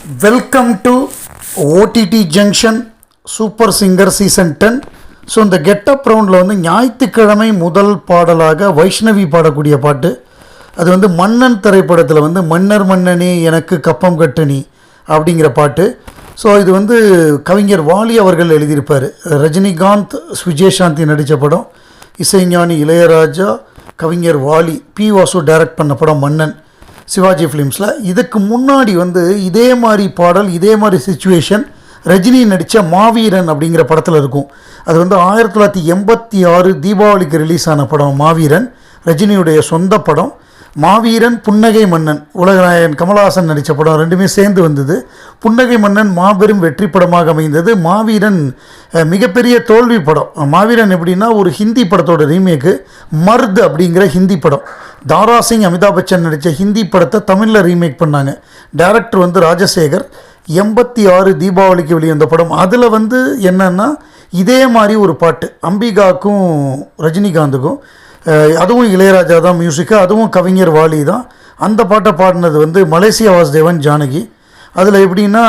Welcome to OTT junction super singer season 10. So இந்த getup ரவுண்டில் வந்து ஞாயிற்றுக்கிழமை முதல் பாடலாக வைஷ்ணவி பாடக்கூடிய பாட்டு. அது வந்து மன்னன் திரைப்படத்தில் வந்து மன்னர் மன்னனே எனக்கு கப்பம் கட்டுனி அப்படிங்கிற பாட்டு. ஸோ இது வந்து கவிஞர் வாலி அவர்கள் எழுதியிருப்பார். ரஜினிகாந்த் விஜயசாந்தி நடித்த படம், இசைஞானி இளையராஜா, கவிஞர் வாலி, பி வாசு டைரக்ட் பண்ண படம் மன்னன், சிவாஜி ஃபிலிம்ஸில். இதுக்கு முன்னாடி வந்து இதே மாதிரி பாடல், இதே மாதிரி சிச்சுவேஷன் ரஜினி நடித்த மாவீரன் அப்படிங்கிற படத்தில் இருக்கும். அது வந்து 1986 தீபாவளிக்கு ரிலீஸ் ஆன படம் மாவீரன், ரஜினியுடைய சொந்த படம். மாவீரன், புன்னகை மன்னன், உலகநாயகன் கமலஹாசன் நடித்த படம் ரெண்டுமே சேர்ந்து வந்தது. புன்னகை மன்னன் மாபெரும் வெற்றி படமாக அமைந்தது. மாவீரன் மிகப்பெரிய தோல்வி படம். மாவீரன் எப்படின்னா ஒரு ஹிந்தி படத்தோட ரீமேக்கு, மர்த் அப்படிங்கிற ஹிந்தி படம். தாரா சிங், அமிதாப் பச்சன் நடித்த ஹிந்தி படத்தை தமிழில் ரீமேக் பண்ணாங்க. டைரக்டர் வந்து ராஜசேகர். 86 தீபாவளிக்கு வெளிவந்த படம். அதில் வந்து என்னென்னா இதே மாதிரி ஒரு பாட்டு அம்பிகாவுக்கும் ரஜினிகாந்துக்கும், அதுவும் இளையராஜா தான் மியூசிக்கு, அதுவும் கவிஞர் வாலி தான். அந்த பாட்டை பாடினது வந்து மலேசியா வாசுதேவன் ஜானகி. அதில் எப்படின்னா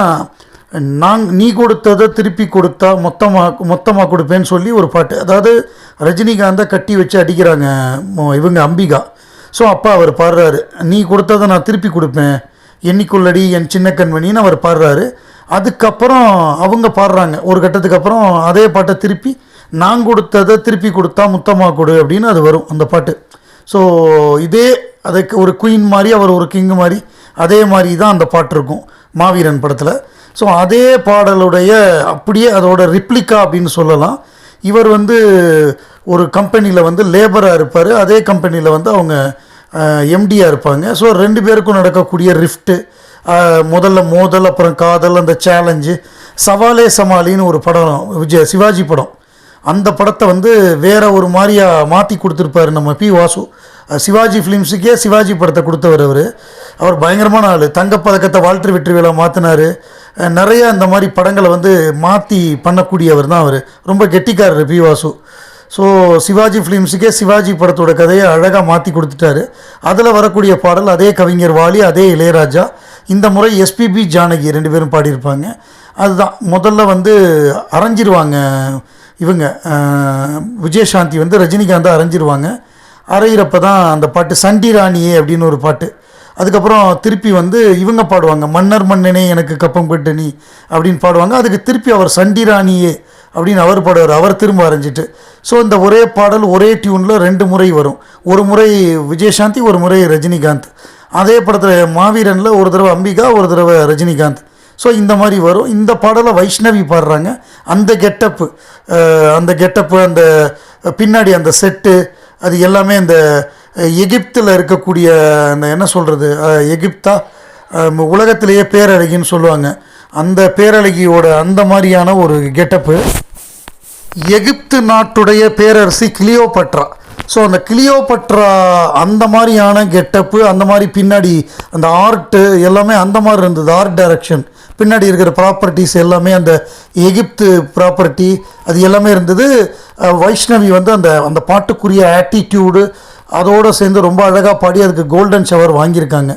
நீ கொடுத்ததை திருப்பி கொடுத்தா மொத்தமாக கொடுப்பேன்னு சொல்லி ஒரு பாட்டு. அதாவது ரஜினிகாந்தை கட்டி வச்சு அடிக்கிறாங்க இவங்க அம்பிகா. ஸோ அப்போ அவர் பாடுறாரு, நீ கொடுத்ததை நான் திருப்பி கொடுப்பேன், எண்ணிக்குள்ளடி என் சின்ன கண்மணின்னு அவர் பாடுறாரு. அதுக்கப்புறம் அவங்க பாடுறாங்க ஒரு கட்டத்துக்கு அப்புறம் அதே பாட்டை திருப்பி, நான் கொடுத்ததை திருப்பி கொடுத்தா முத்தமாக கொடு அப்படின்னு அது வரும் அந்த பாட்டு. ஸோ இதே அதுக்கு ஒரு குயின் மாதிரி, அவர் ஒரு கிங் மாதிரி, அதே மாதிரி தான் அந்த பாட்டு இருக்கும் மாவீரன் படத்தில். ஸோ அதே பாடலுடைய அப்படியே அதோட ரிப்ளிகா அப்படின்னு சொல்லலாம். இவர் வந்து ஒரு கம்பெனியில் வந்து லேபராக இருப்பார், அதே கம்பெனியில் வந்து அவங்க எம்டியாக இருப்பாங்க. ஸோ ரெண்டு பேருக்கும் நடக்கக்கூடிய ரிஃப்ட்டு, முதல்ல மோதல், அப்புறம் காதல், அந்த சேலஞ்சு, சவாலே சமாளின்னு ஒரு படம், சிவாஜி படம். அந்த படத்தை வந்து வேறு ஒரு மாதிரியாக மாற்றி கொடுத்துருப்பார் நம்ம பி வாசு. சிவாஜி ஃபிலிம்ஸுக்கே சிவாஜி படத்தை கொடுத்தவர் அவர் பயங்கரமான ஆள். தங்கப்பதக்கத்தை வால்டர் வெற்றிவேலா மாற்றினார். நிறைய அந்த மாதிரி படங்களை வந்து மாற்றி பண்ணக்கூடியவர் தான் அவர். ரொம்ப கெட்டிக்காரர் பி வாசு. ஸோ சிவாஜி ஃபிலிம்ஸுக்கே சிவாஜி படத்தோட கதையை அழகாக மாற்றி கொடுத்துட்டாரு. அதில் வரக்கூடிய பாடல் அதே கவிஞர் வாலி, அதே இளையராஜா. இந்த முறை எஸ்பிபி ஜானகி ரெண்டு பேரும் பாடியிருப்பாங்க. அதுதான் முதல்ல வந்து அரைஞ்சிருவாங்க இவங்க, விஜயசாந்தி வந்து ரஜினிகாந்தை அரைஞ்சிருவாங்க. அரைகிறப்ப தான் அந்த பாட்டு சண்டி ராணியே அப்படின்னு ஒரு பாட்டு. அதுக்கப்புறம் திருப்பி வந்து இவங்க பாடுவாங்க, மன்னர் மன்னனே எனக்கு கப்பம் கட்டுனி அப்படின்னு பாடுவாங்க. அதுக்கு திருப்பி அவர் சண்டி ராணியே அப்படின்னு அவர் பாடுவார், அவர் திரும்ப அரைஞ்சிட்டு. ஸோ இந்த ஒரே பாடல் ஒரே டியூனில் ரெண்டு முறை வரும். ஒரு முறை விஜயசாந்தி, ஒரு முறை ரஜினிகாந்த். அதே படத்தில் மாவீரனில் ஒரு தடவை அம்பிகா, ஒரு தடவை ரஜினிகாந்த். ஸோ இந்த மாதிரி வரும். இந்த பாடலை வைஷ்ணவி பாடுறாங்க. அந்த கெட்டப்பு, அந்த பின்னாடி அந்த செட்டு, அது எல்லாமே இந்த எகிப்தில் இருக்கக்கூடிய அந்த என்ன சொல்கிறது, எகிப்தா உலகத்திலேயே பேரழகின்னு சொல்லுவாங்க, அந்த பேரழகியோட அந்த மாதிரியான ஒரு கெட்டப்பு. எகிப்து நாட்டுடைய பேரரசி கிளியோபட்ரா. ஸோ அந்த கிளியோபட்ரா அந்த மாதிரியான கெட்டப்பு, அந்த மாதிரி பின்னாடி அந்த ஆர்ட்டு எல்லாமே அந்த மாதிரி இருந்தது. ஆர்ட் டைரக்ஷன், பின்னாடி இருக்கிற ப்ராப்பர்ட்டிஸ் எல்லாமே அந்த எகிப்து ப்ராப்பர்ட்டி, அது எல்லாமே இருந்தது. வைஷ்ணவி வந்து அந்த பாட்டுக்குரிய ஆட்டிடியூடு அதோடு சேர்ந்து ரொம்ப அழகாக பாடி அதுக்கு கோல்டன் ஷவர் வாங்கியிருக்காங்க.